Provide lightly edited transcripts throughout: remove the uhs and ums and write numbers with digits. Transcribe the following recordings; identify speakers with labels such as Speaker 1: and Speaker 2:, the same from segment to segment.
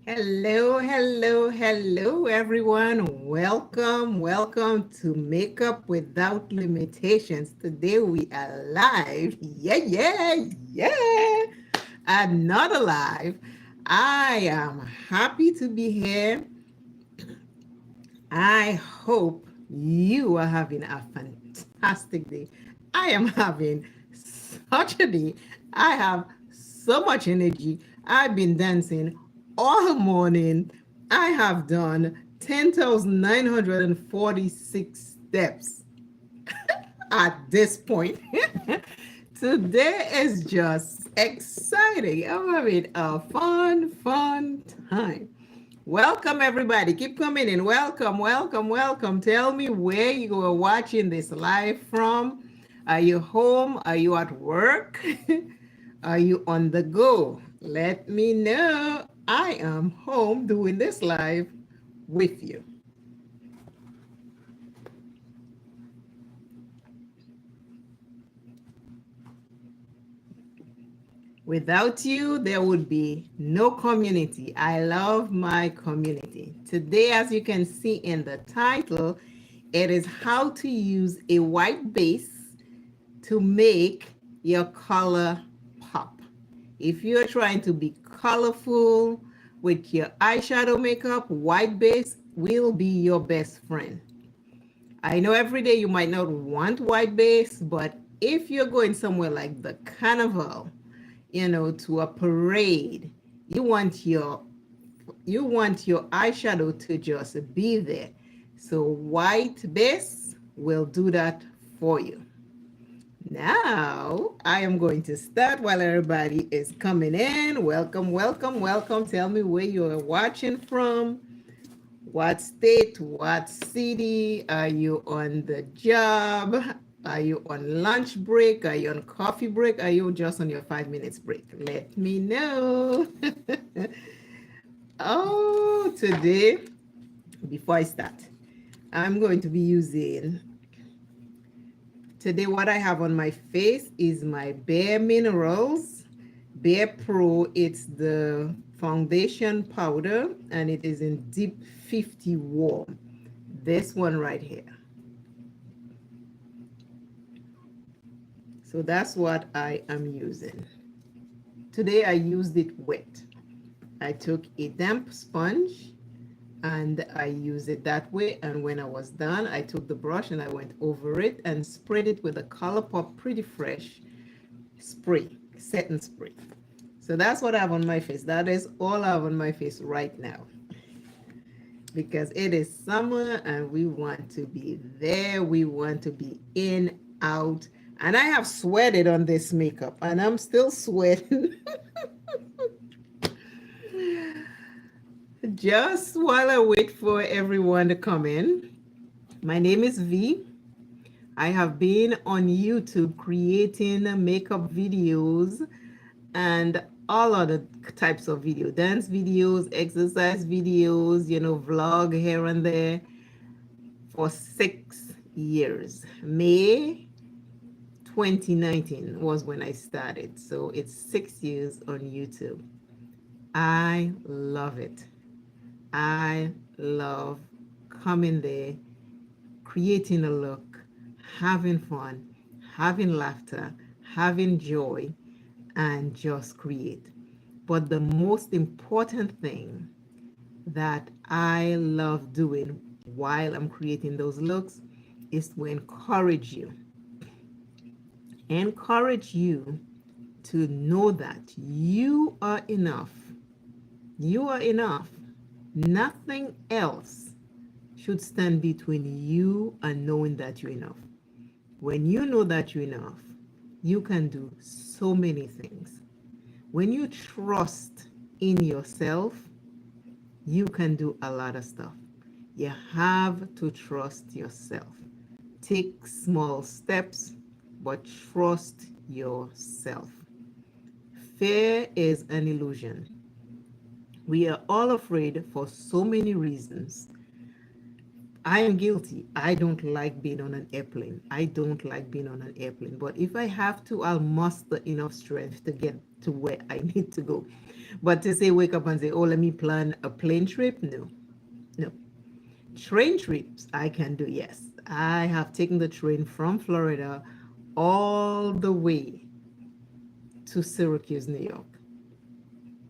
Speaker 1: Hello, hello, hello, everyone. Welcome to Makeup Without Limitations. Today we are live. Yeah. I'm not alive. I am happy to be here. I hope you are having a fantastic day. I am having such a day. I have so much energy. I've been dancing all morning. I have done 10,946 steps at this point. Today is just exciting. I'm having a fun time. Welcome, everybody. Keep coming in. Welcome. Tell me where you are watching this live from. Are you home? Are you at work? Are you on the go? Let me know. I am home doing this live with you. Without you, there would be no community. I love my community. Today, as you can see in the title, it is how to use a white base to make your color pop. If you're trying to be colorful with your eyeshadow makeup, white base will be your best friend. I know every day you might not want white base, but if you're going somewhere like the carnival, to a parade, you want your eyeshadow to just be there. So white base will do that for you. Now, I am going to start while everybody is coming in. Welcome. Tell me where you are watching from. What state, what city? Are you on the job? Are you on lunch break? Are you on coffee break? Are you just on your 5 minutes break? Let me know. Oh, today, before I start, I'm going to be using, today what I have on my face is my Bare Minerals Bare Pro. It's the foundation powder and it is in deep 50 warm. This one right here. So that's what I am using. Today I used it wet. I took a damp sponge and I used it that way. And when I was done, I took the brush and I went over it and sprayed it with a ColourPop Pretty Fresh spray, setting spray. So that's what I have on my face. That is all I have on my face right now. Because it is summer and we want to be there. We want to be in, out. And I have sweated on this makeup and I'm still sweating. Just while I wait for everyone to come in, my name is V. I have been on YouTube creating makeup videos and all other types of video, dance videos, exercise videos, vlog here and there for 6 years. May 2019 was when I started. So it's 6 years on YouTube. I love it. I love coming there, creating a look, having fun, having laughter, having joy, and just create. But the most important thing that I love doing while I'm creating those looks is to encourage you. Encourage you to know that you are enough. You are enough. Nothing else should stand between you and knowing that you're enough. When you know that you're enough, you can do so many things. When you trust in yourself, you can do a lot of stuff. You have to trust yourself. Take small steps, but trust yourself. Fear is an illusion. We are all afraid for so many reasons. I am guilty. I don't like being on an airplane. I don't like being on an airplane. But if I have to, I'll muster enough strength to get to where I need to go. But to say wake up and say, oh, let me plan a plane trip, no, no. Train trips I can do, yes. I have taken the train from Florida all the way to Syracuse, New York.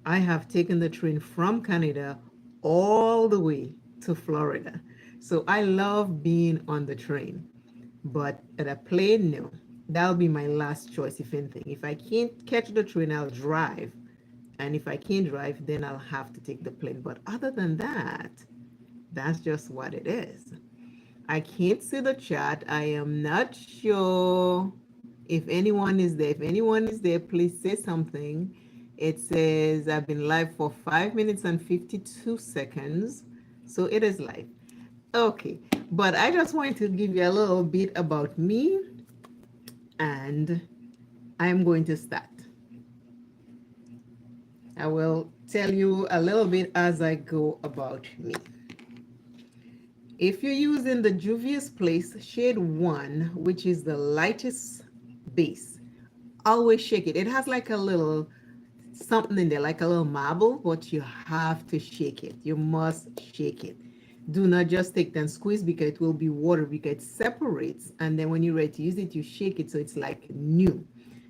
Speaker 1: I have taken the train from Canada all the way to Florida. So I love being on the train. But at a plane, no. That'll be my last choice, if anything. If I can't catch the train, I'll drive. And if I can't drive, then I'll have to take the plane. But other than that, that's just what it is. I can't see the chat. I am not sure if anyone is there. If anyone is there, please say something. It says I've been live for 5 minutes and 52 seconds. So it is live. Okay, but I just wanted to give you a little bit about me, and I'm going to start. I will tell you a little bit as I go about me. If you're using the Juvia's Place shade 1, which is the lightest base, always shake it. It has like a little something in there, like a little marble, but you have to shake it. You must shake it. Do not just take and squeeze, because it will be water, because it separates. And then when you're ready to use it, you shake it so it's like new.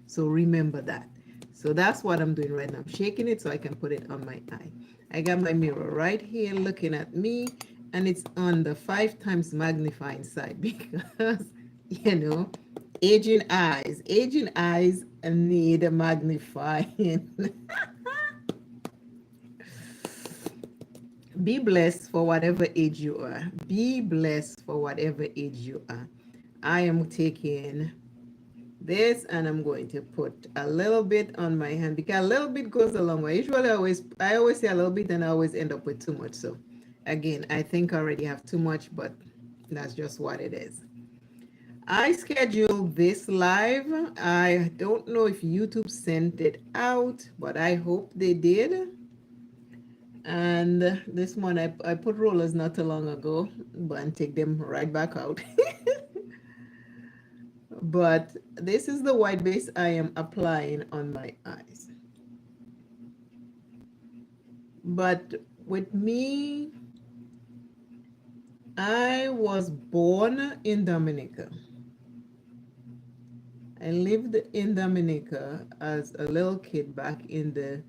Speaker 1: So remember that. So that's what I'm doing right now. I'm shaking it so I can put it on my eye. I got my mirror right here looking at me, and it's on the 5 times magnifying side because, you know, aging eyes need a magnifying. Be blessed for whatever age you are. Be blessed for whatever age you are. I am taking this and I'm going to put a little bit on my hand, because a little bit goes a long way. Usually I always say a little bit and I always end up with too much. So again, I think I already have too much, but that's just what it is. I scheduled this live. I don't know if YouTube sent it out, but I hope they did. And this one, I put rollers not too long ago, but and take them right back out. But this is the white base I am applying on my eyes. But with me, I was born in Dominica. I lived in Dominica as a little kid back in the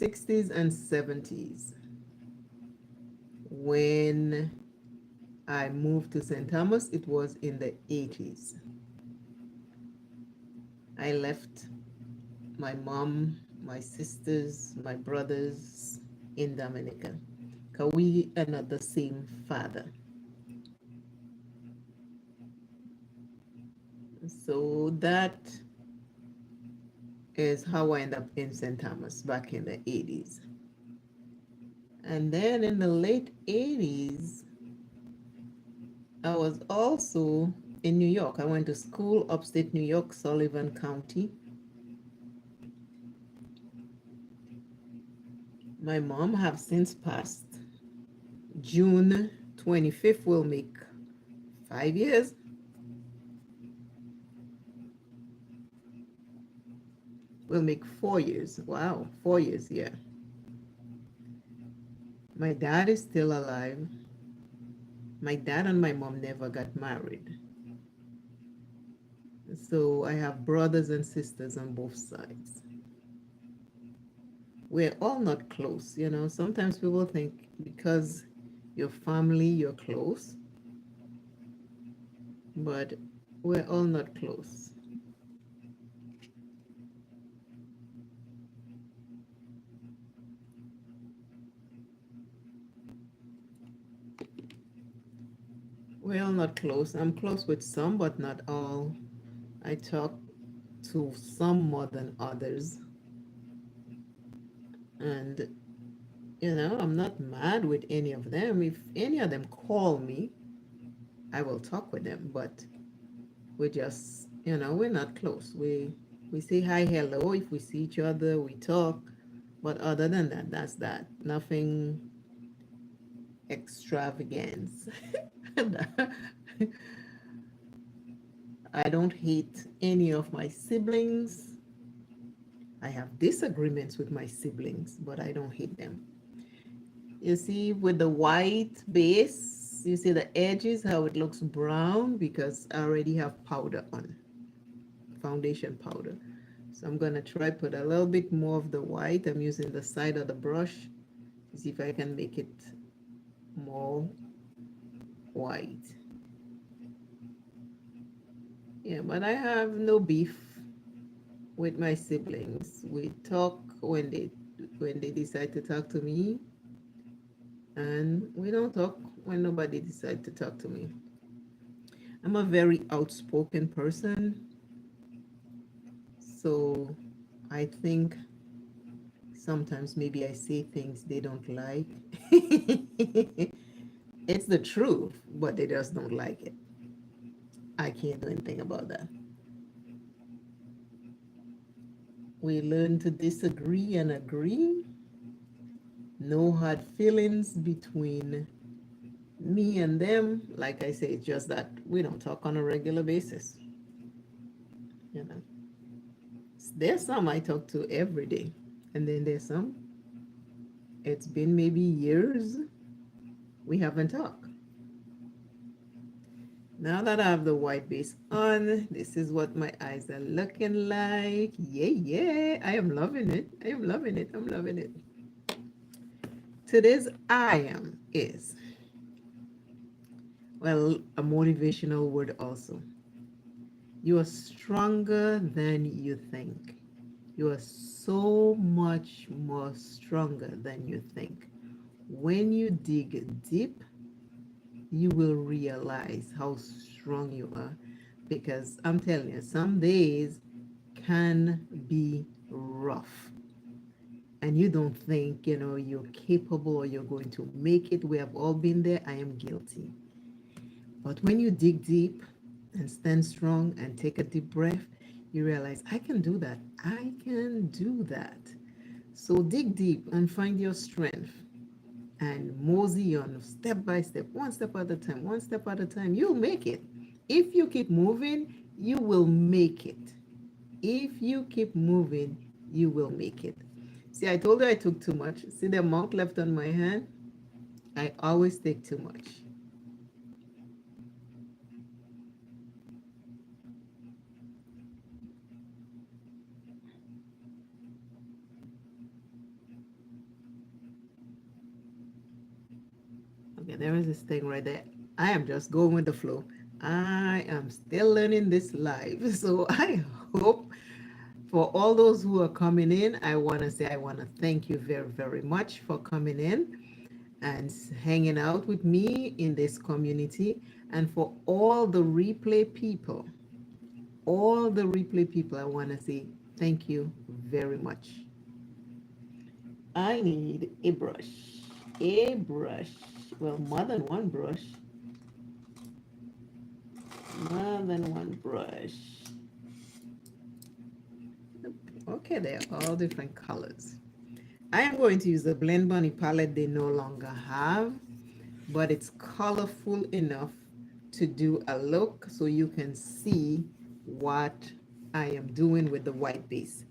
Speaker 1: 60s and 70s. When I moved to St. Thomas, it was in the 80s. I left my mom, my sisters, my brothers in Dominica, because we are not the same father. So that is how I ended up in St. Thomas back in the 80s. And then in the late 80s, I was also in New York. I went to school upstate New York, Sullivan County. My mom have since passed. June 25th will make 5 years. Will make 4 years. Wow, 4 years, yeah. My dad is still alive. My dad and my mom never got married. So I have brothers and sisters on both sides. We're all not close, you know. Sometimes people think because your family, you're close, but we're all not close. We're all not close. I'm close with some, but not all. I talk to some more than others. And, you know, I'm not mad with any of them. If any of them call me, I will talk with them. But we just, you know, we're not close. We say hi, hello. If we see each other, we talk. But other than that, that's that. Nothing extravagance. I don't hate any of my siblings. I have disagreements with my siblings, but I don't hate them. You see, with the white base, you see the edges, how it looks brown because I already have powder on, foundation powder. So I'm gonna try put a little bit more of the white. I'm using the side of the brush to see if I can make it more white. Yeah, but I have no beef with my siblings. We talk when they decide to talk to me, and we don't talk when nobody decides to talk to me. I'm a very outspoken person, so I think sometimes maybe I say things they don't like. It's the truth, but they just don't like it. I can't do anything about that. We learn to disagree and agree. No hard feelings between me and them. Like I say, it's just that we don't talk on a regular basis. You know, there's some I talk to every day, and then there's some it's been maybe years we haven't talked. Now that I have the white base on, this is what my eyes are looking like. Yeah, yeah, I am loving it. I am loving it. I'm loving it. Today's I am is, well, a motivational word also. You are stronger than you think. You are so much more stronger than you think. When you dig deep, you will realize how strong you are. Because I'm telling you, some days can be rough. And you don't think, you're capable or you're going to make it. We have all been there. I am guilty. But when you dig deep and stand strong and take a deep breath, you realize, I can do that. I can do that. So dig deep and find your strength and mosey on step by step, one step at a time, one step at a time. You'll make it. If you keep moving, you will make it. If you keep moving, you will make it. See, I told you I took too much. See the amount left on my hand? I always take too much. Okay, there is this thing right there. I am just going with the flow. I am still learning this live. So I hope for all those who are coming in, I want to say I want to thank you very, very much for coming in and hanging out with me in this community. And for all the replay people, I want to say thank you very much. I need a brush. A brush. Well, more than one brush. More than one brush. Okay, they're all different colors. I am going to use the Blend Bunny palette they no longer have, but it's colorful enough to do a look so you can see what I am doing with the white base.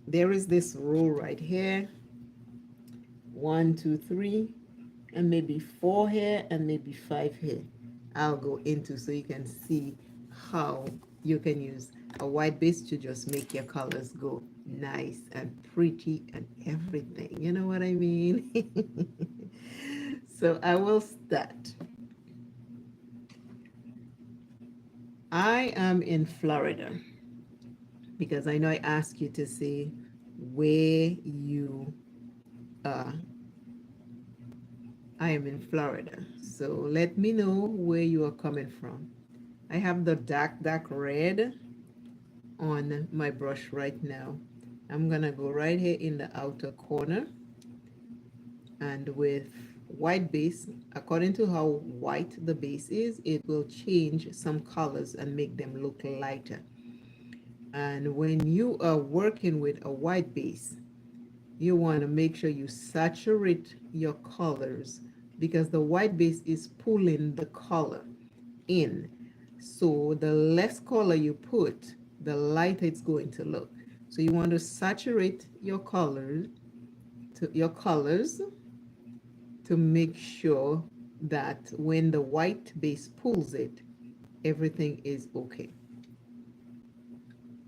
Speaker 1: There is this row right here. 1, 2, 3, and maybe 4 here and maybe 5 here. I'll go into so you can see how you can use a white base to just make your colors go nice and pretty and everything. You know what I mean? So I will start. I am in Florida because I know I asked you to say where you are. I am in Florida, so let me know where you are coming from. I have the dark red on my brush right now. I'm gonna go right here in the outer corner, and with white base, according to how white the base is, it will change some colors and make them look lighter. And when you are working with a white base, you want to make sure you saturate your colors because the white base is pulling the color in. So the less color you put, the lighter it's going to look. So you want to saturate your colors to make sure that when the white base pulls it, everything is okay.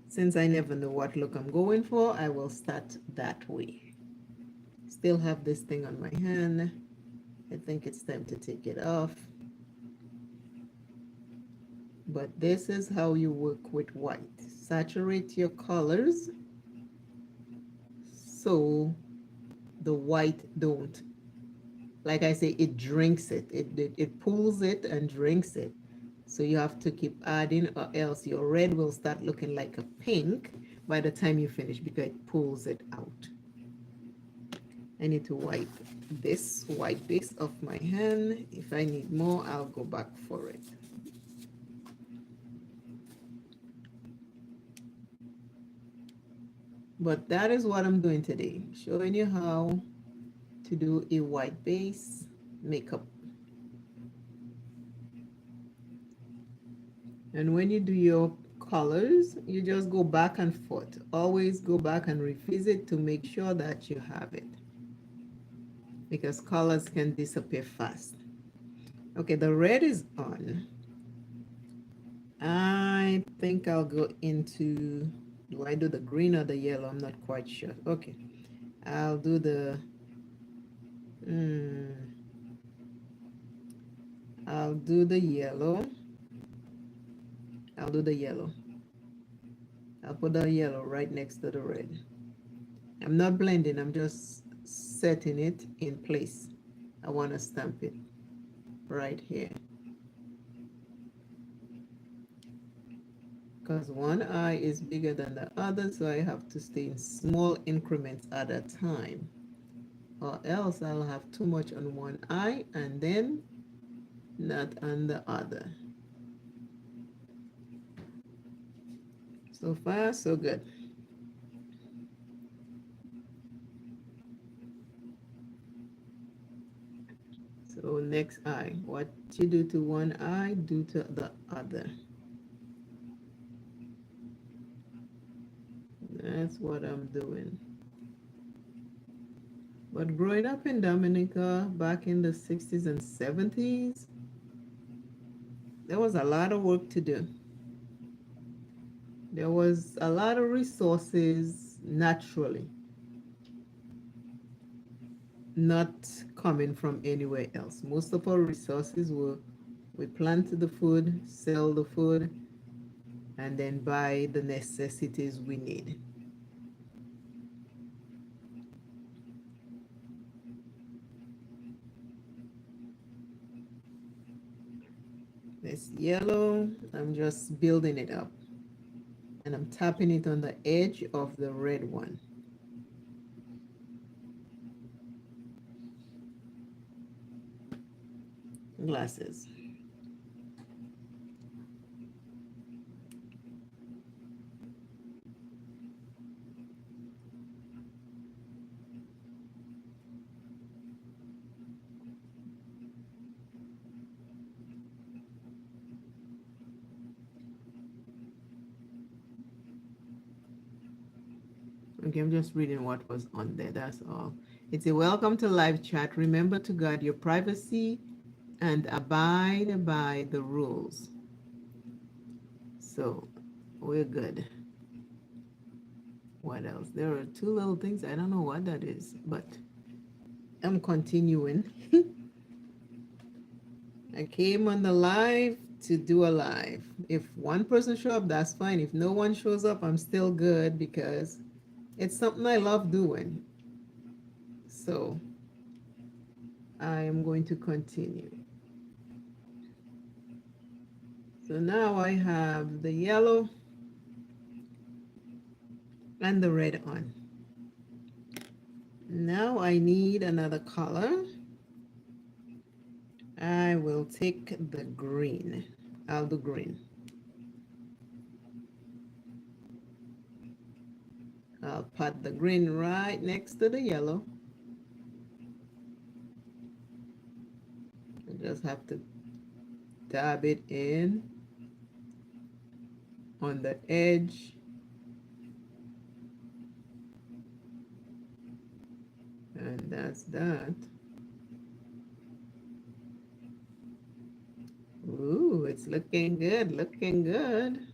Speaker 1: Since I never know what look I'm going for, I will start that way. Still have this thing on my hand. I think it's time to take it off. But this is how you work with white. Saturate your colors so the white don't, like I say, it drinks it. It pulls it and drinks it. So you have to keep adding, or else your red will start looking like a pink by the time you finish because it pulls it out. I need to wipe this white base off my hand. If I need more, I'll go back for it. But that is what I'm doing today, showing you how to do a white base makeup. And when you do your colors, you just go back and forth. Always go back and revisit to make sure that you have it, because colors can disappear fast. Okay, the red is on. I think I'll go into, do I do the green or the yellow? I'm not quite sure. Okay, I'll do the, I'll do the yellow. I'll do the yellow. I'll put the yellow right next to the red. I'm not blending, I'm just setting it in place. I want to stamp it right here. Because one eye is bigger than the other, so I have to stay in small increments at a time. Or else I'll have too much on one eye and then not on the other. So far, so good. So next eye, what you do to one eye, do to the other. That's what I'm doing. But growing up in Dominica back in the 60s and 70s, there was a lot of work to do. There was a lot of resources naturally, not coming from anywhere else. Most of our resources were, we plant the food, sell the food, and then buy the necessities we need. This yellow, I'm just building it up. And I'm tapping it on the edge of the red one. Glasses. Okay, I'm just reading what was on there, that's all. It's a welcome to live chat. Remember to guard your privacy and abide by the rules. So, we're good. What else? There are two little things. I don't know what that is, but I'm continuing. I came on the live to do a live. If one person show up, that's fine. If no one shows up, I'm still good because it's something I love doing. So I am going to continue. So now I have the yellow and the red on. Now I need another color. I will take the green. I'll do green. I'll put the green right next to the yellow. Just have to dab it in on the edge. And that's that. Ooh, it's looking good, looking good.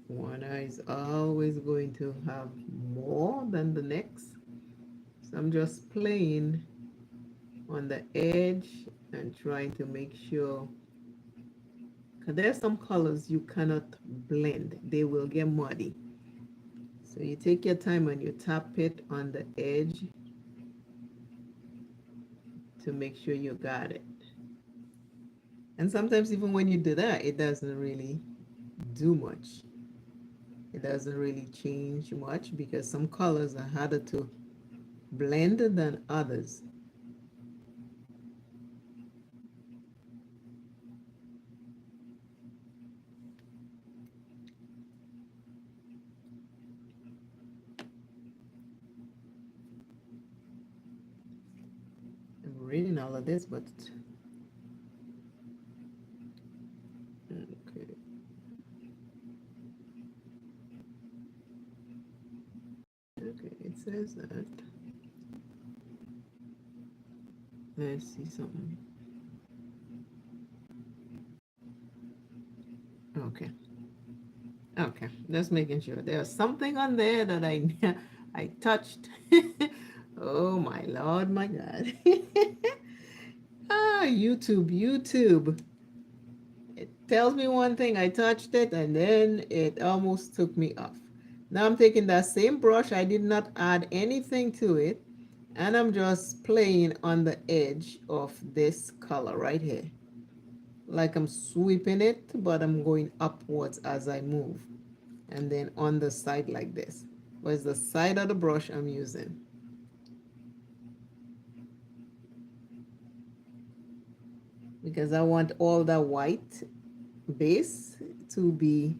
Speaker 1: One eye is always going to have more than the next. So I'm just playing on the edge and trying to make sure, because there's some colors you cannot blend. They will get muddy. So you take your time and you tap it on the edge to make sure you got it. And sometimes even when you do that, it doesn't really do much. It doesn't really change much because some colors are harder to blend than others. I'm reading all of this, but okay. Okay, it says that. Let's see something. Okay. Okay, just making sure there's something on there that I I touched. Oh my Lord, my God. Ah, YouTube, YouTube. It tells me one thing, I touched it, and then it almost took me off. Now I'm taking that same brush, I did not add anything to it, and I'm just playing on the edge of this color right here. Like I'm sweeping it, but I'm going upwards as I move. And then on the side like this. Where's the side of the brush I'm using? Because I want all the white base to be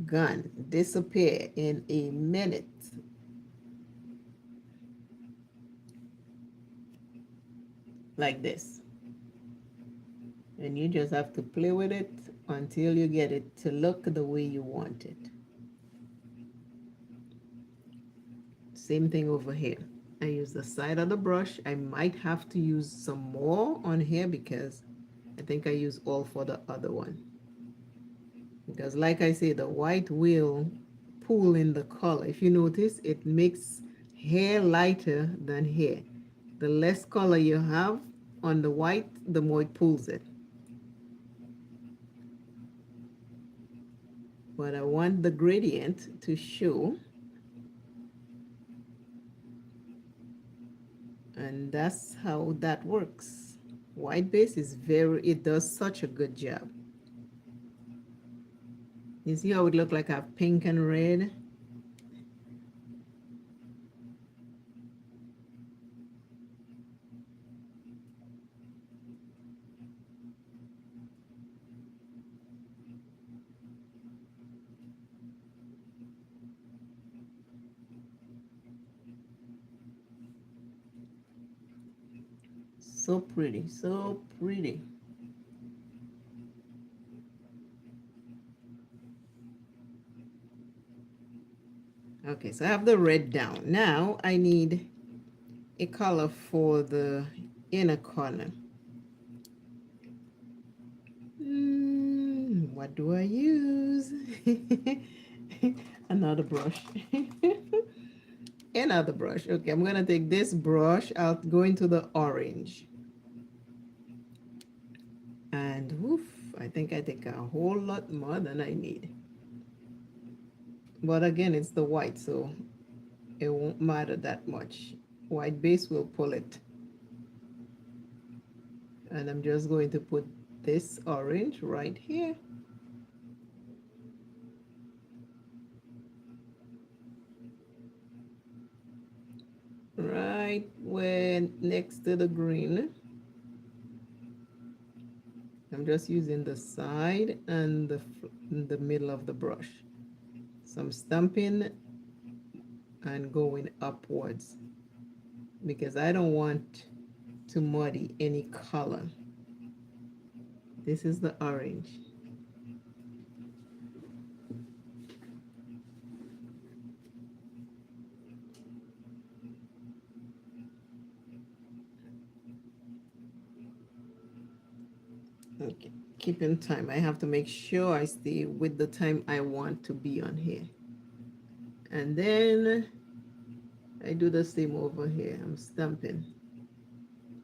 Speaker 1: gone, disappear in a minute. Like this. And you just have to play with it until you get it to look the way you want it. Same thing over here. I use the side of the brush. I might have to use some more on here because I think I use all for the other one. Because like I say, the white will pull in the color. If you notice, it makes hair lighter than hair. The less color you have on the white, the more it pulls it. But I want the gradient to show. And that's how that works. White base is it does such a good job. You see how it look like I have pink and red? So pretty, so pretty. Okay, so I have the red down. Now I need a color for the inner corner. What do I use? Another brush. Another brush. Okay, I'm gonna take this brush. I'll go into the orange. And woof, I think I take a whole lot more than I need. But again, it's the white, so it won't matter that much. White base will pull it. And I'm just going to put this orange right here. Right where next to the green. I'm just using the side and the middle of the brush. So I'm stamping and going upwards because I don't want to muddy any color. This is the orange. Okay, keeping time. I have to make sure I stay with the time I want to be on here. And then I do the same over here. I'm stamping.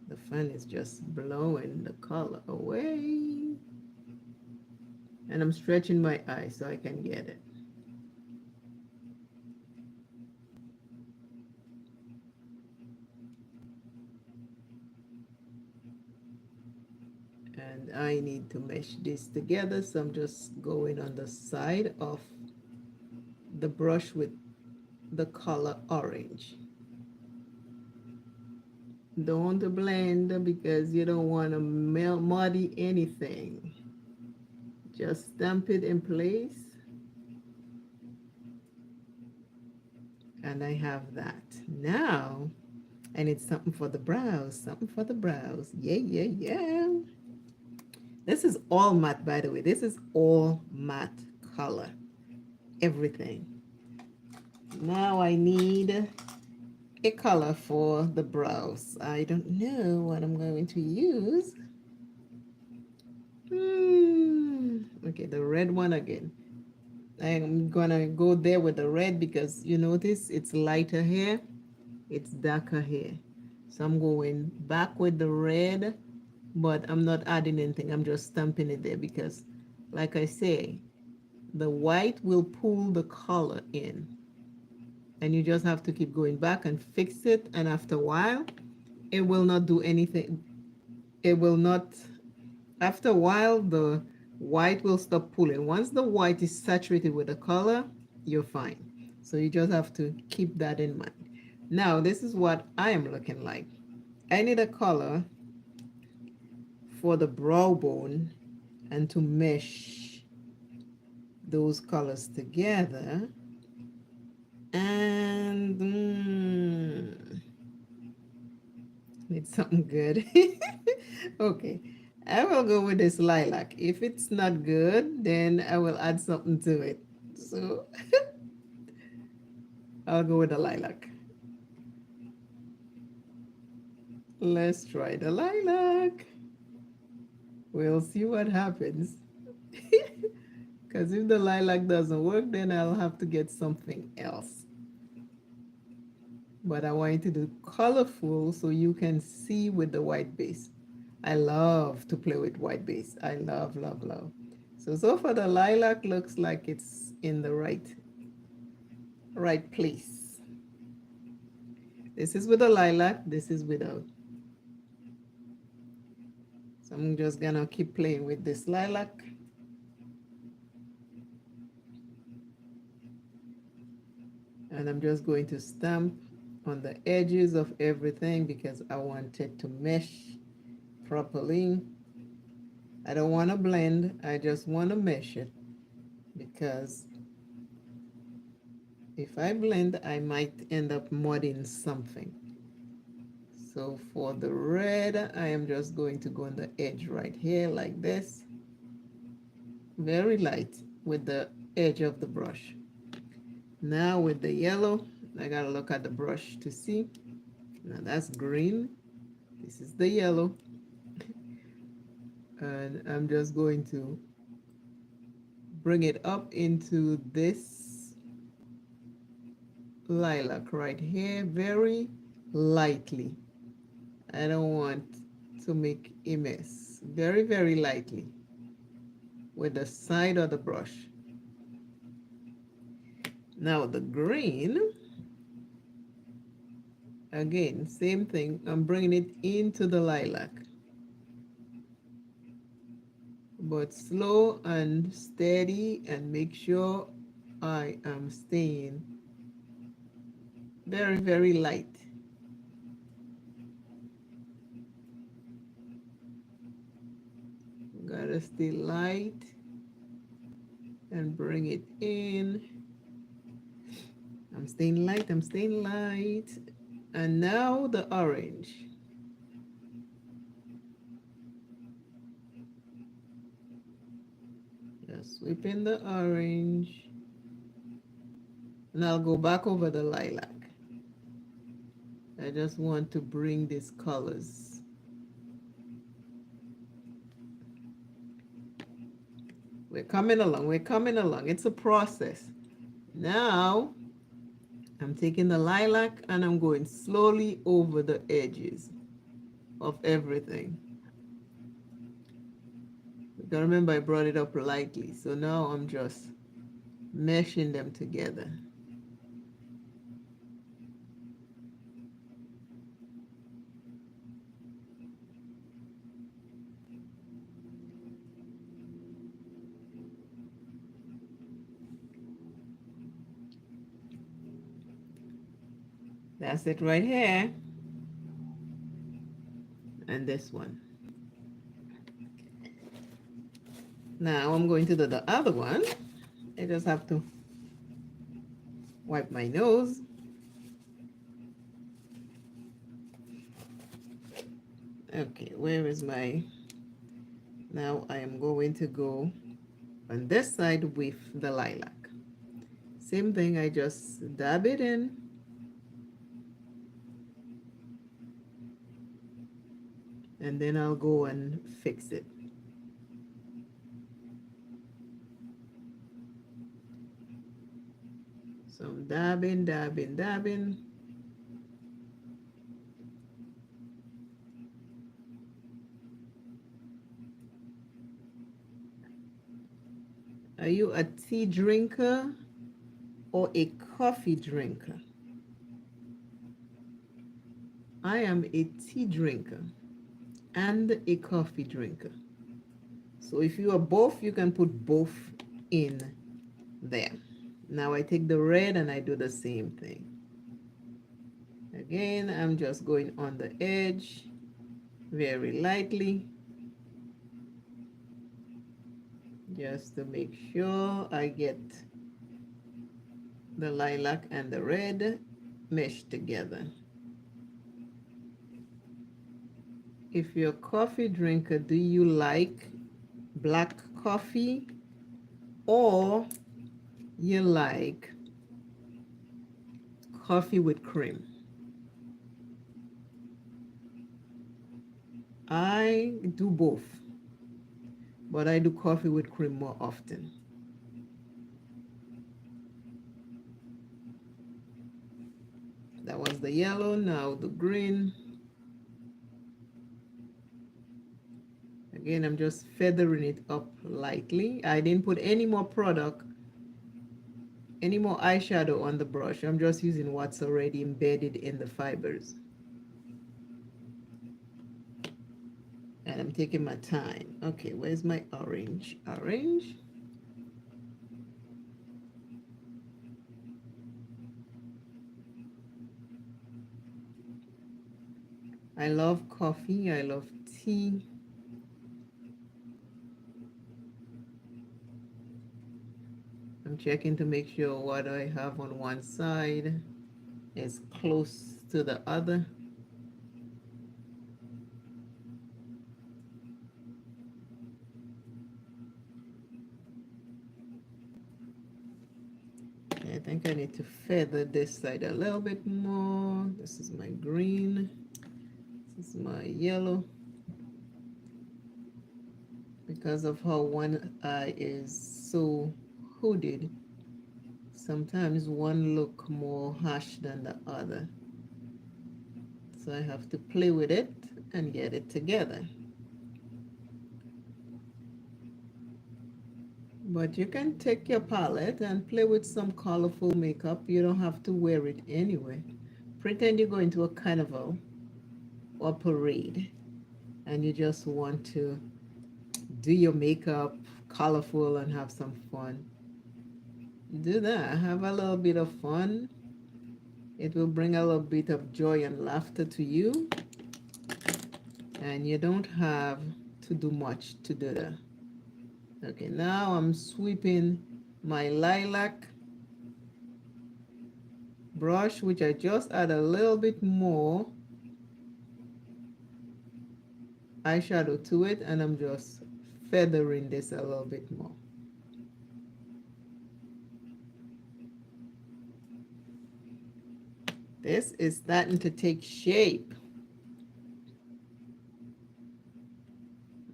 Speaker 1: The fan is just blowing the color away. And I'm stretching my eye so I can get it. And I need to mesh this together, so I'm just going on the side of the brush with the color orange. Don't blend because you don't want to muddy anything. Just stamp it in place. And I have that. Now, I need something for the brows. Something for the brows. Yeah, yeah, yeah. This is all matte, by the way. This is all matte color. Everything. Now I need a color for the brows. I don't know what I'm going to use. Okay, the red one again. I'm gonna go there with the red because you notice it's lighter here, it's darker here. So I'm going back with the red, but I'm not adding anything. I'm just stamping it there because, like I say, the white will pull the color in. And you just have to keep going back and fix it. And after a while, it will not do anything. It will not, after a while, the white will stop pulling. Once the white is saturated with the color, you're fine. So you just have to keep that in mind. Now, this is what I am looking like. I need a color for the brow bone and to mesh those colors together. And need something good. Okay, I will go with this lilac. If it's not good, then I will add something to it. So I'll go with the lilac. Let's try the lilac. We'll see what happens. Because if the lilac doesn't work, then I'll have to get something else. But I want it to do colorful so you can see with the white base. I love to play with white base. I love, love, love. So far the lilac looks like it's in the right place. This is with the lilac, this is without. So I'm just gonna keep playing with this lilac. And I'm just going to stamp on the edges of everything because I want it to mesh properly. I don't want to blend, I just want to mesh it because if I blend, I might end up mudding something. So for the red, I am just going to go on the edge right here like this. Very light with the edge of the brush. Now with the yellow, I gotta look at the brush to see. Now that's green. This is the yellow. And I'm just going to bring it up into this lilac right here very lightly. I don't want to make a mess. Very, very lightly with the side of the brush. Now the green, again, same thing. I'm bringing it into the lilac. But slow and steady and make sure I am staying very, very light. to stay light and bring it in. I'm staying light, I'm staying light. And now the orange. Just sweep in the orange. And I'll go back over the lilac. I just want to bring these colors. We're coming along, we're coming along. It's a process. Now, I'm taking the lilac and I'm going slowly over the edges of everything. You gotta remember I brought it up lightly, so now I'm just meshing them together. That's it right here. And this one. Now I'm going to do the other one. I just have to wipe my nose. Okay, where is my... Now I am going to go on this side with the lilac. Same thing, I just dab it in. And then I'll go and fix it. So I'm dabbing, dabbing, dabbing. Are you a tea drinker or a coffee drinker? I am a tea drinker and a coffee drinker. So if you are both, you can put both in there. Now I take the red and I do the same thing. Again, I'm just going on the edge very lightly, just to make sure I get the lilac and the red meshed together. If you're a coffee drinker, do you like black coffee or you like coffee with cream? I do both, but I do coffee with cream more often. That was the yellow, now the green. Again, I'm just feathering it up lightly. I didn't put any more product, any more eyeshadow on the brush. I'm just using what's already embedded in the fibers. And I'm taking my time. Okay, where's my orange? Orange. I love coffee. I love tea. I'm checking to make sure what I have on one side is close to the other. I think I need to feather this side a little bit more. This is my green. This is my yellow. Because of how one eye is so hooded, sometimes one look more harsh than the other. So I have to play with it and get it together. But you can take your palette and play with some colorful makeup. You don't have to wear it anyway. Pretend you're going to a carnival or parade and you just want to do your makeup colorful and have some fun. Do that. Have a little bit of fun. It will bring a little bit of joy and laughter to you. And you don't have to do much to do that. Okay, now I'm sweeping my lilac brush, which I just add a little bit more eyeshadow to it, and I'm just feathering this a little bit more. This is starting to take shape.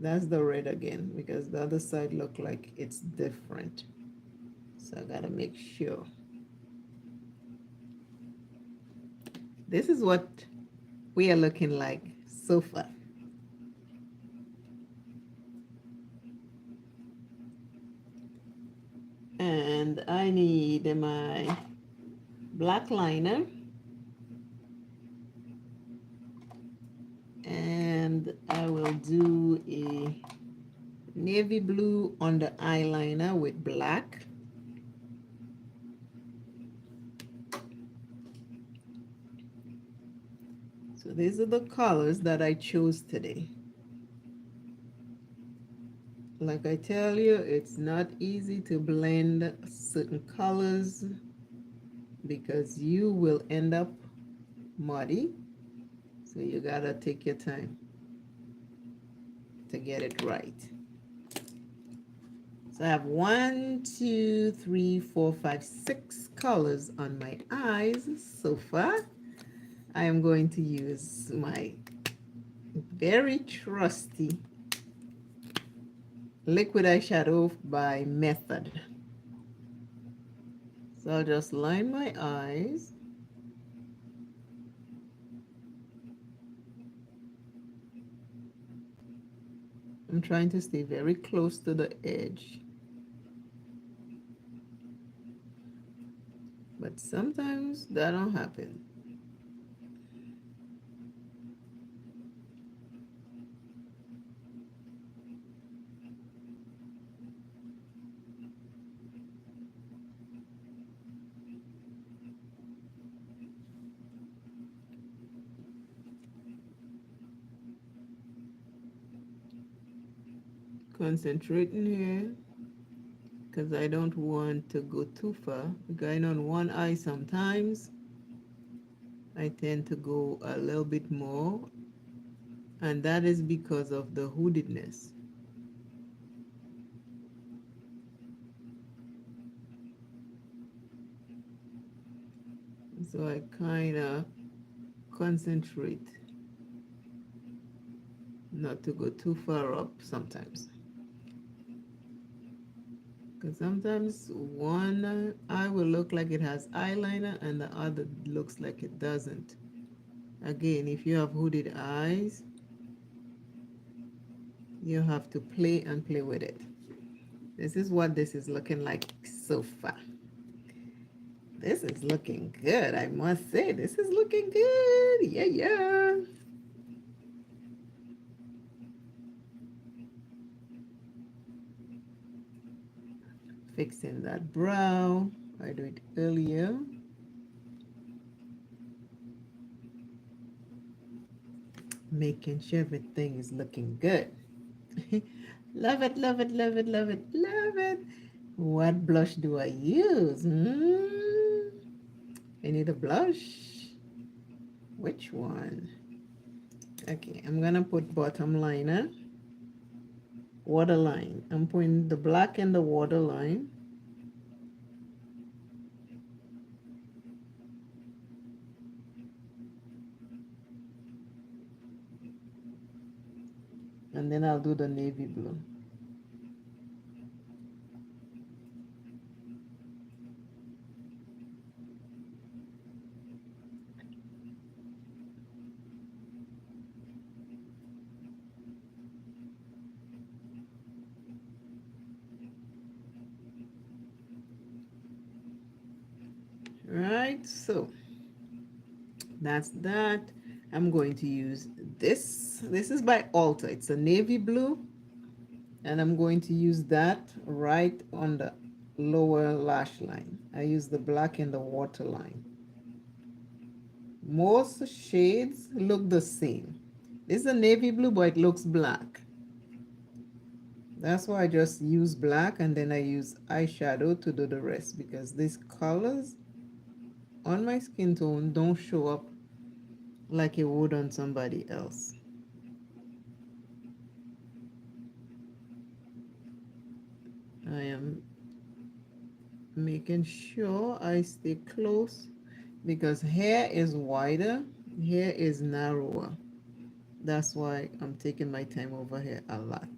Speaker 1: That's the red again, because the other side look like it's different. So I gotta make sure. This is what we are looking like so far. And I need my black liner, and I will do a navy blue on the eyeliner with black. So these are the colors that I chose today. Like I tell you, it's not easy to blend certain colors because you will end up muddy. So you gotta take your time to get it right. So I have 1, 2, 3, 4, 5, 6 colors on my eyes so far. I am going to use my very trusty liquid eyeshadow by Method. So I'll just line my eyes. I'm trying to stay very close to the edge. But sometimes that don't happen. Concentrating here because I don't want to go too far. Going on one eye sometimes, I tend to go a little bit more, and that is because of the hoodedness. So I kind of concentrate not to go too far up sometimes. Because sometimes one eye will look like it has eyeliner and the other looks like it doesn't. Again, if you have hooded eyes, you have to play and play with it. This is what this is looking like so far. This is looking good, I must say. This is looking good. Yeah, yeah. Fixing that brow. I do it earlier. Making sure everything is looking good. Love it, love it, love it, love it, love it. What blush do I use? I need a blush. Which one? Okay, I'm gonna put bottom liner, waterline. I'm putting the black in the waterline. And then I'll do the navy blue. Right, so that's that. I'm going to use this. This is by Ulta. It's a navy blue. And I'm going to use that right on the lower lash line. I use the black in the waterline. Most shades look the same. This is a navy blue, but it looks black. That's why I just use black and then I use eyeshadow to do the rest, because these colors on my skin tone don't show up like it would on somebody else. I am making sure I stay close because hair is wider, hair is narrower. That's why I'm taking my time over here a lot.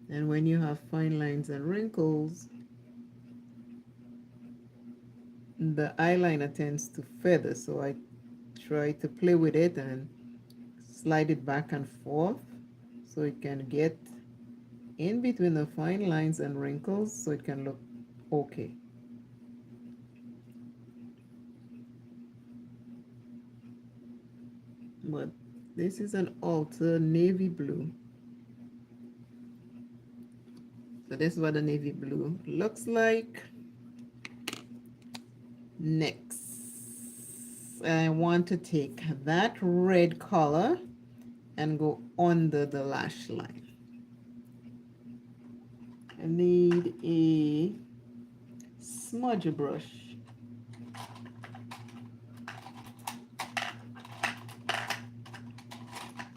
Speaker 1: And when you have fine lines and wrinkles, the eyeliner tends to feather, so I try to play with it and slide it back and forth so it can get in between the fine lines and wrinkles so it can look okay. But this is an alter navy blue. So this is what the navy blue looks like. Next, I want to take that red color and go under the lash line. I need a smudge brush.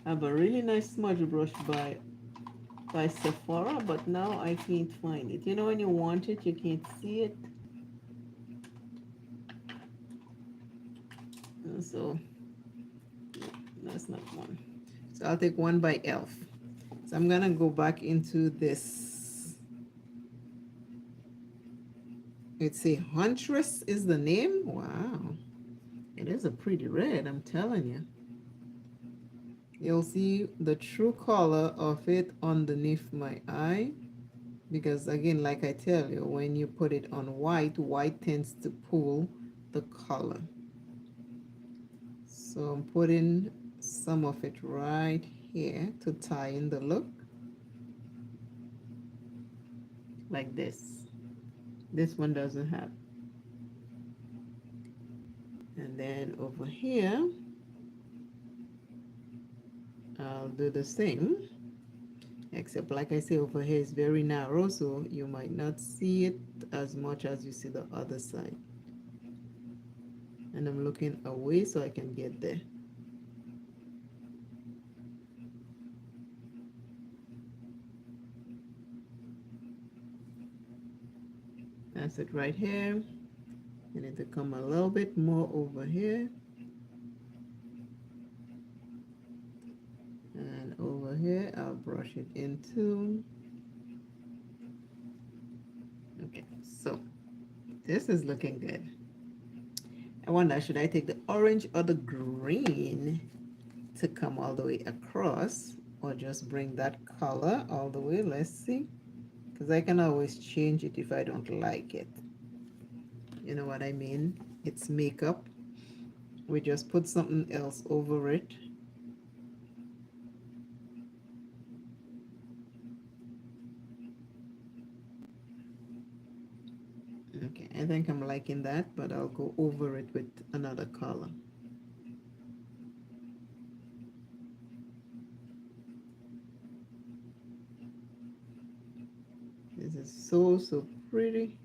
Speaker 1: I have a really nice smudge brush by Sephora, but now I can't find it. You know when you want it, you can't see it. So that's not one. So I'll take one by Elf. So I'm gonna go back into this. It's a Huntress is the name. Wow. It is a pretty red, I'm telling you. You'll see the true color of it underneath my eye. Because again, like I tell you, when you put it on white, white tends to pull the color. So I'm putting some of it right here to tie in the look. Like this. This one doesn't have. And then over here, I'll do the same. Except like I say, over here is very narrow, so you might not see it as much as you see the other side. And I'm looking away so I can get there. That's it right here. I need to come a little bit more over here. And over here, I'll brush it in too. Okay, so this is looking good. I wonder, should I take the orange or the green to come all the way across, or just bring that color all the way? Let's see, because I can always change it if I don't like it. You know what I mean? It's makeup. We just put something else over it. Okay, I think I'm liking that, but I'll go over it with another color. This is so, so pretty.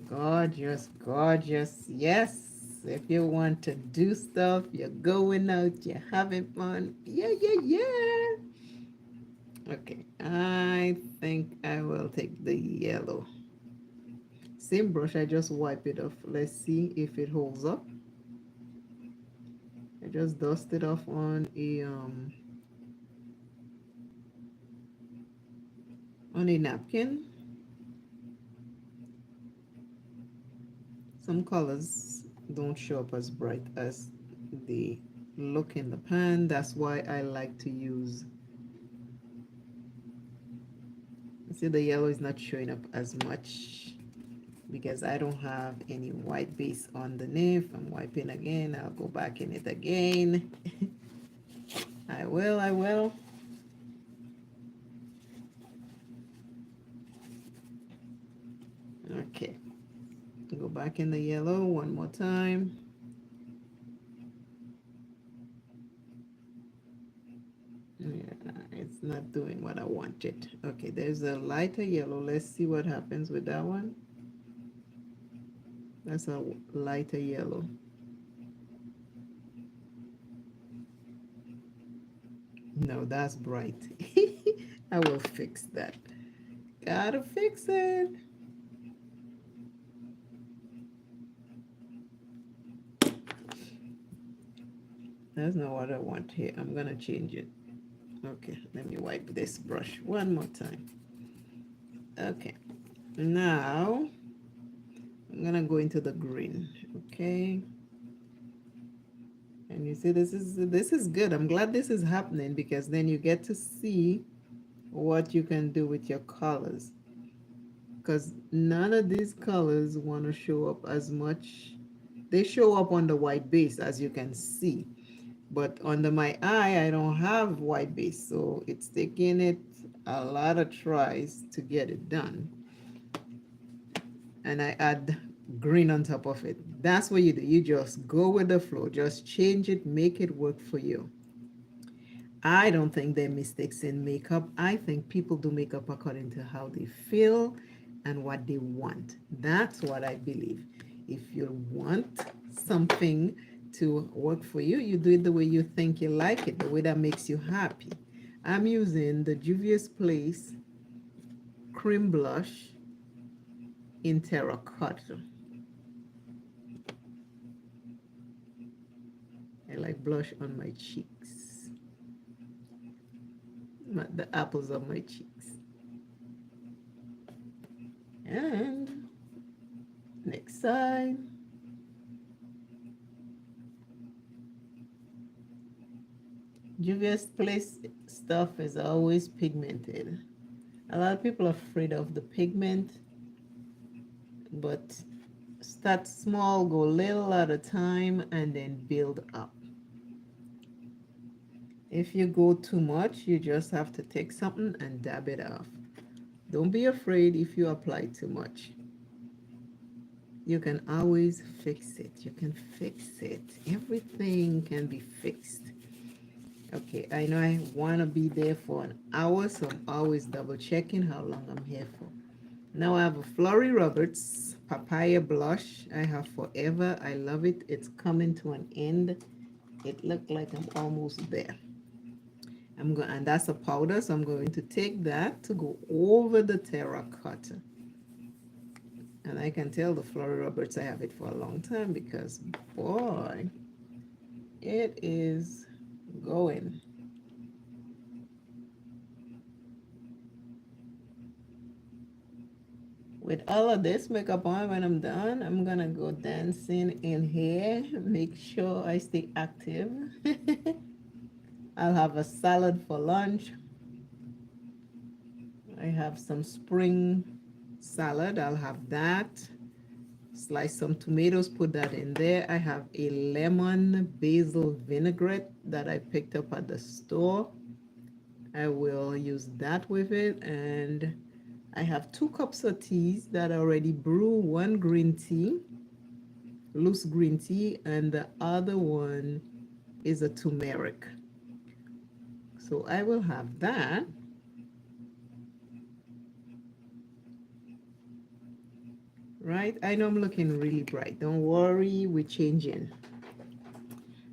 Speaker 1: Gorgeous, gorgeous. Yes. If you want to do stuff, you're going out, you're having fun. Yeah, yeah, yeah. Okay, I think I will take the yellow. Same brush, I just wipe it off. Let's see if it holds up. I just dust it off on a napkin. Some colors don't show up as bright as they look in the pan. That's why I like to use. See, the yellow is not showing up as much because I don't have any white base underneath. I'm wiping again. I'll go back in it again. I will. Okay. Go back in the yellow one more time. Yeah, it's not doing what I wanted. Okay, there's a lighter yellow. Let's see what happens with that one. That's a lighter yellow. No, that's bright. I will fix that. Gotta fix it. That's not what I want here. I'm gonna change it. Okay, let me wipe this brush one more time. Okay, now I'm gonna go into the green. Okay, and you see this is good. I'm glad this is happening because then you get to see what you can do with your colors, because none of these colors want to show up as much. They show up on the white base, as you can see, but under my eye I don't have white base, so it's taking it a lot of tries to get it done. And I add green on top of it. That's what you do. You just go with the flow. Just change it, make it work for you. I don't think there are mistakes in makeup. I think people do makeup according to how they feel and what they want. That's what I believe. If you want something to work for you, you do it the way you think you like it, the way that makes you happy. I'm using the Juvia's Place cream blush in terracotta. I like blush on my cheeks, the apples of my cheeks. And next side. Juvia's Place stuff is always pigmented. A lot of people are afraid of the pigment, but start small, go little at a time, and then build up. If you go too much, you just have to take something and dab it off. Don't be afraid if you apply too much. You can always fix it. You can fix it. Everything can be fixed. Okay, I know I want to be there for an hour, so I'm always double checking how long I'm here for. Now I have a Florrie Roberts papaya blush. I have forever. I love it. It's coming to an end. It looked like I'm almost there. And that's a powder, so I'm going to take that to go over the terracotta. And I can tell the Florrie Roberts I have it for a long time because, boy, it is going. With all of this makeup on, when I'm done, I'm gonna go dancing in here. Make sure I stay active. I'll have a salad for lunch. I have some spring salad. I'll have that. Slice some tomatoes, put that in there. I have a lemon basil vinaigrette that I picked up at the store. I will use that with it. And I have 2 cups of teas that I already brew. One green tea, loose green tea, and the other one is a turmeric. So I will have that. Right? I know I'm looking really bright. Don't worry, we're changing.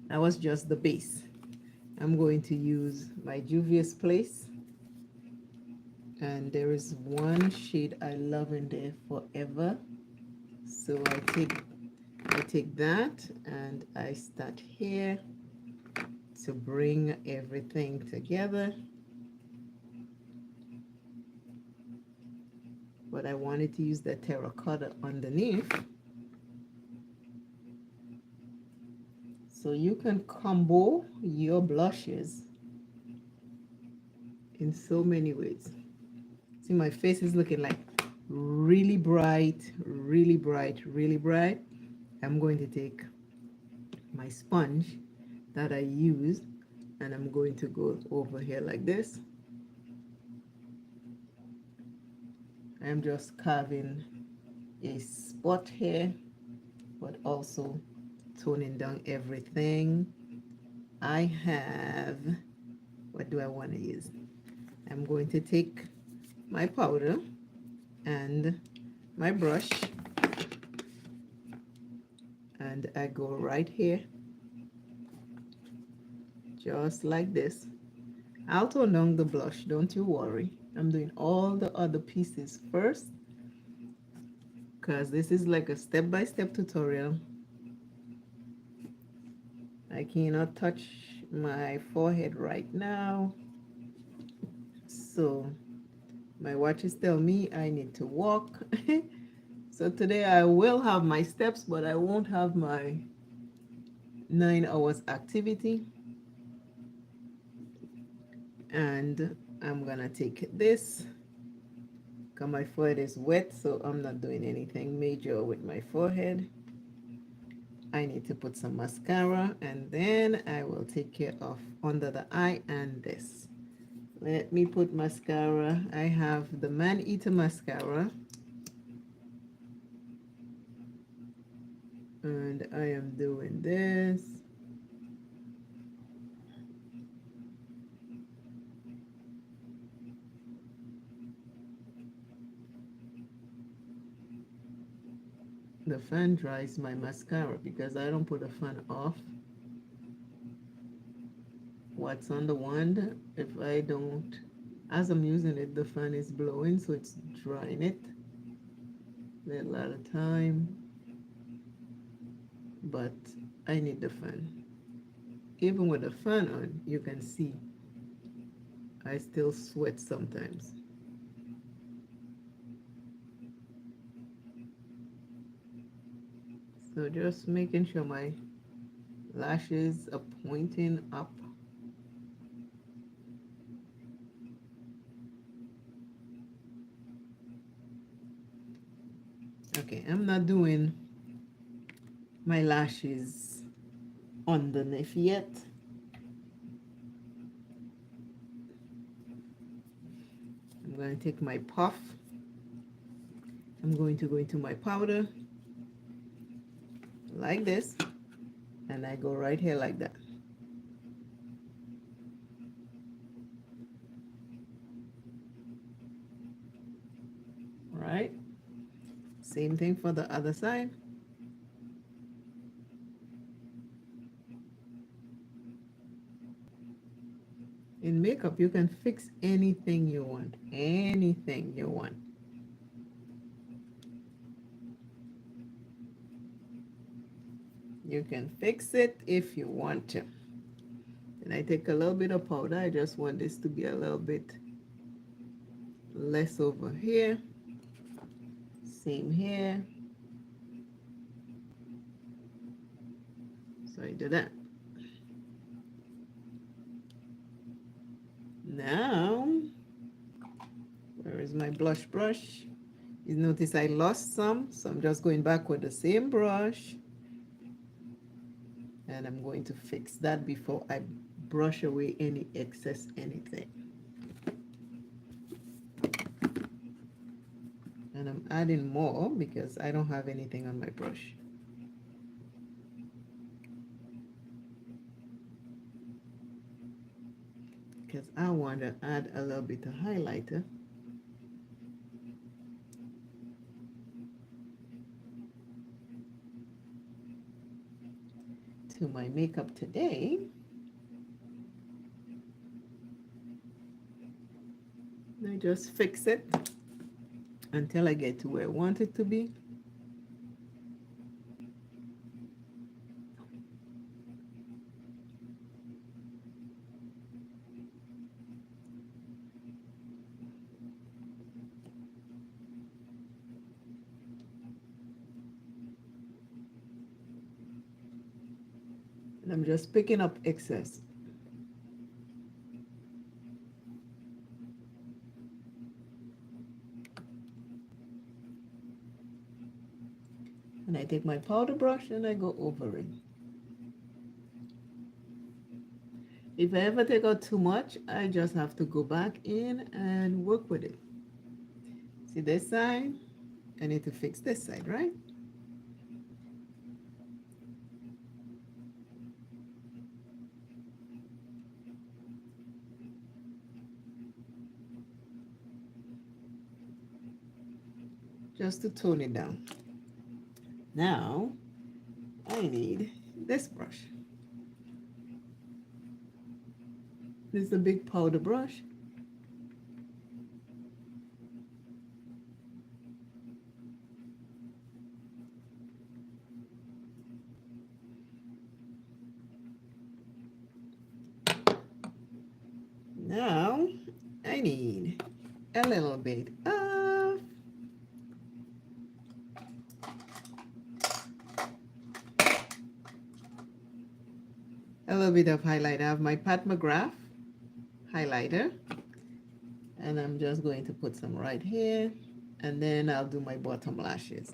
Speaker 1: That was just the base. I'm going to use my Juvia's Place. And there is one shade I love in there, Forever. So I take that and I start here to bring everything together. But I wanted to use the terracotta underneath. So you can combo your blushes in so many ways. See, my face is looking like really bright, really bright, really bright. I'm going to take my sponge that I use and I'm going to go over here like this. I'm just carving a spot here, but also toning down everything. I have, what do I want to use? I'm going to take my powder and my brush, and I go right here, just like this. I'll tone down the blush, don't you worry. I'm doing all the other pieces first, because this is like a step-by-step tutorial. I cannot touch my forehead right now, so my watches tell me I need to walk. So today I will have my steps, but I won't have my 9 hours activity. And I'm gonna take this, because my forehead is wet, so I'm not doing anything major with my forehead. I need to put some mascara, and then I will take care of under the eye and this. Let me put mascara. I have the Man Eater mascara, and I am doing this. The fan dries my mascara because I don't put the fan off. What's on the wand, if I don't, as I'm using it, the fan is blowing, so it's drying it a lot of time, but I need the fan. Even with the fan on, you can see I still sweat sometimes. So just making sure my lashes are pointing up. Okay, I'm not doing my lashes underneath yet. I'm going to take my puff. I'm going to go into my powder like this, and I go right here like that. Right? Same thing for the other side. In makeup, you can fix anything you want. Anything you want. You can fix it if you want to. And I take a little bit of powder. I just want this to be a little bit less over here. Same here. So I do that. Now, where is my blush brush? You notice I lost some, so I'm just going back with the same brush. And I'm going to fix that before I brush away any excess anything. And I'm adding more because I don't have anything on my brush. Because I want to add a little bit of highlighter. To my makeup today. I just fix it until I get to where I want it to be. And I'm just picking up excess. And I take my powder brush and I go over it. If I ever take out too much, I just have to go back in and work with it. See this side? I need to fix this side, right? Just to tone it down. Now, I need this brush. This is a big powder brush. Now, I need a little bit of highlighter. I have my Pat McGrath highlighter, and I'm just going to put some right here, and then I'll do my bottom lashes.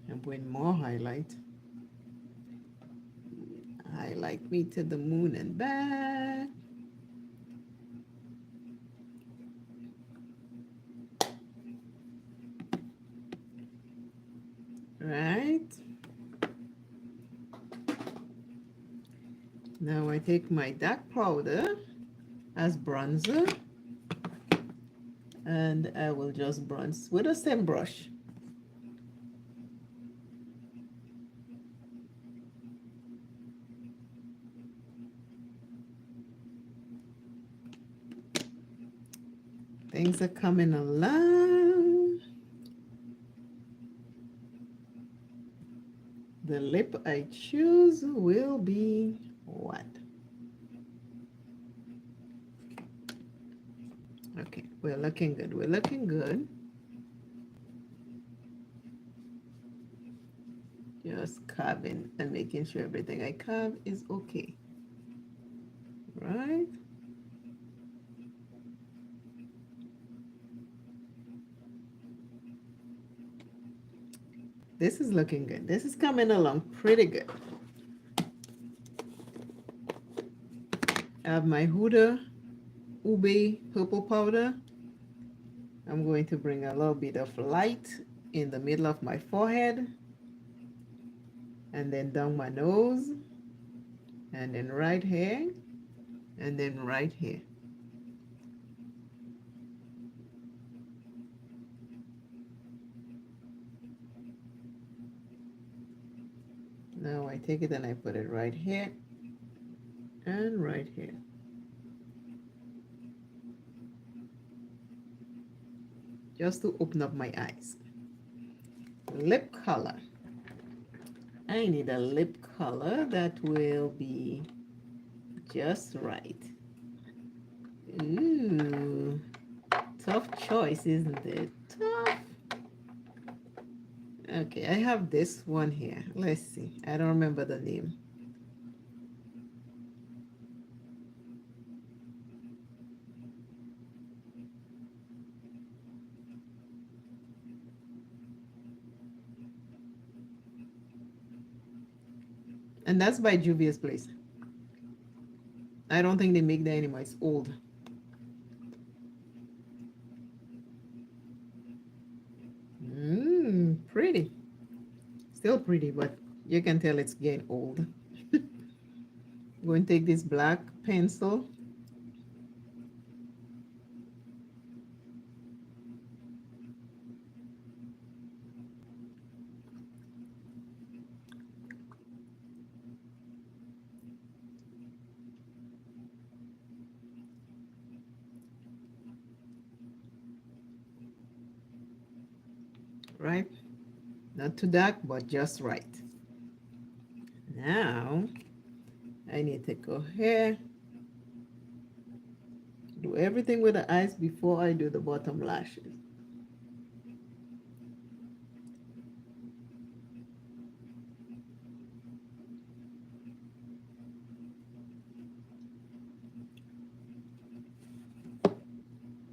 Speaker 1: And put more highlight. Highlight me to the moon and back. Right. Now I take my dark powder as bronzer, and I will just bronze with a stem brush. Things are coming along. The lip I choose will be what? Okay, we're looking good. We're looking good. Just carving and making sure everything I carve is okay. Right? This is looking good. This is coming along pretty good. I have my Huda Ube purple powder. I'm going to bring a little bit of light in the middle of my forehead, and then down my nose, and then right here, and then right here. Now I take it and I put it right here and right here. Just to open up my eyes. Lip color. I need a lip color that will be just right. Ooh, tough choice, isn't it? Tough. Okay, I have this one here. Let's see. I don't remember the name. And that's by Juvia's Place. I don't think they make that anymore. It's old. Pretty. Still pretty, but you can tell it's getting old. I'm going to take this black pencil. Right? Not too dark, but just right. Now, I need to go here. Do everything with the eyes before I do the bottom lashes.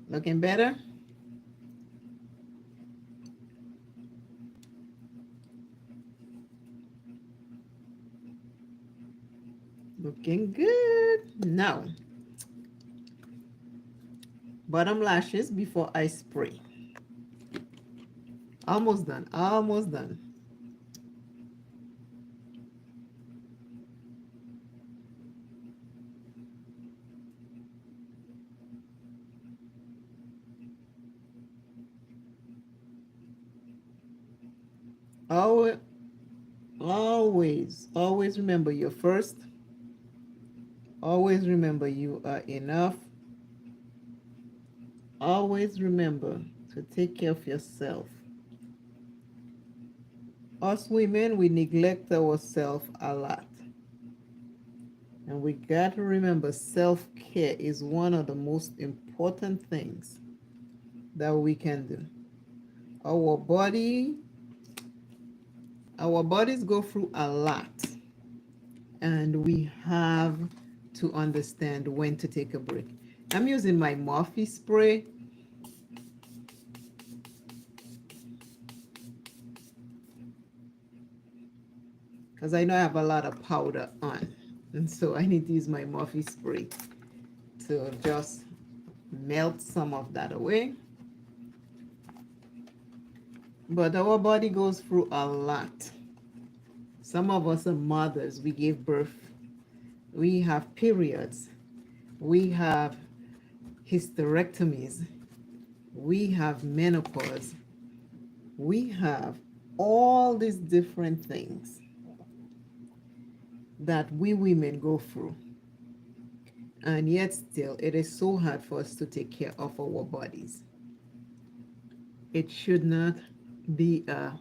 Speaker 1: Looking better? Looking good. Now, bottom lashes before I spray. Almost done. Almost done. Always, always remember you're first. Always remember you are enough. Always remember to take care of yourself. Us women, we neglect ourselves a lot. And we got to remember self-care is one of the most important things that we can do. Our body, our bodies go through a lot, and we have to understand when to take a break. I'm using my Morphe spray. Because I know I have a lot of powder on. And so I need to use my Morphe spray to just melt some of that away. But our body goes through a lot. Some of us are mothers. We gave birth. We have periods. We have hysterectomies. We have menopause. We have all these different things that we women go through. And yet still, it is so hard for us to take care of our bodies. It should not be a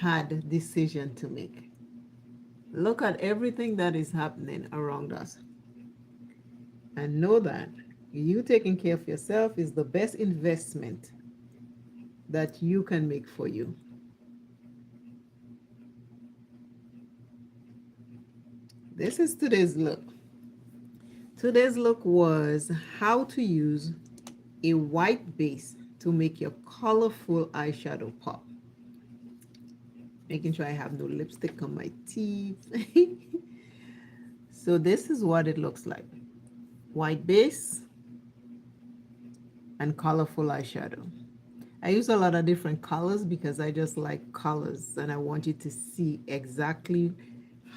Speaker 1: hard decision to make. Look at everything that is happening around us and know that you taking care of yourself is the best investment that you can make for you. This is today's look. Today's look was how to use a white base to make your colorful eyeshadow pop. Making sure I have no lipstick on my teeth. So this is what it looks like. White base and colorful eyeshadow. I use a lot of different colors because I just like colors and I want you to see exactly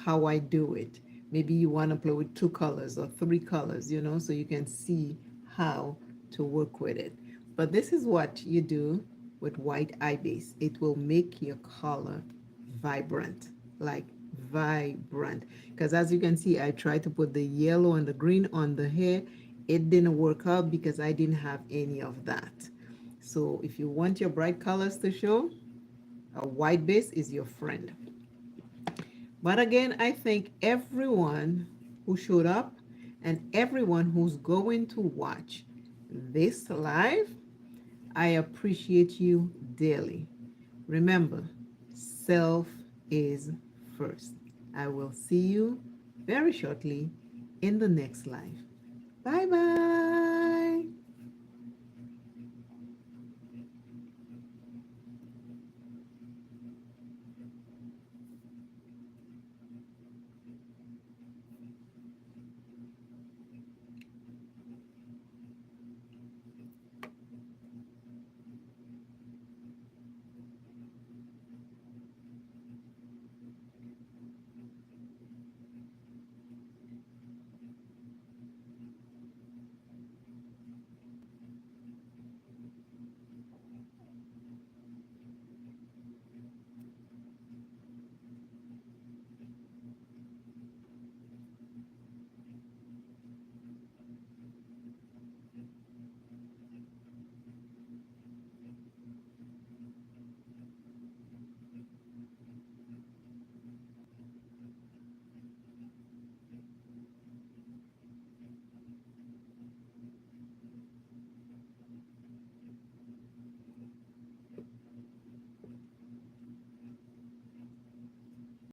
Speaker 1: how I do it. Maybe you want to play with 2 colors or 3 colors, you know, so you can see how to work with it. But this is what you do with white eye base. It will make your color vibrant, like vibrant. Because as you can see, I tried to put the yellow and the green on the hair. It didn't work out because I didn't have any of that. So if you want your bright colors to show, a white base is your friend. But again, I thank everyone who showed up and everyone who's going to watch this live. I appreciate you daily. Remember, self is first. I will see you very shortly in the next live. Bye bye.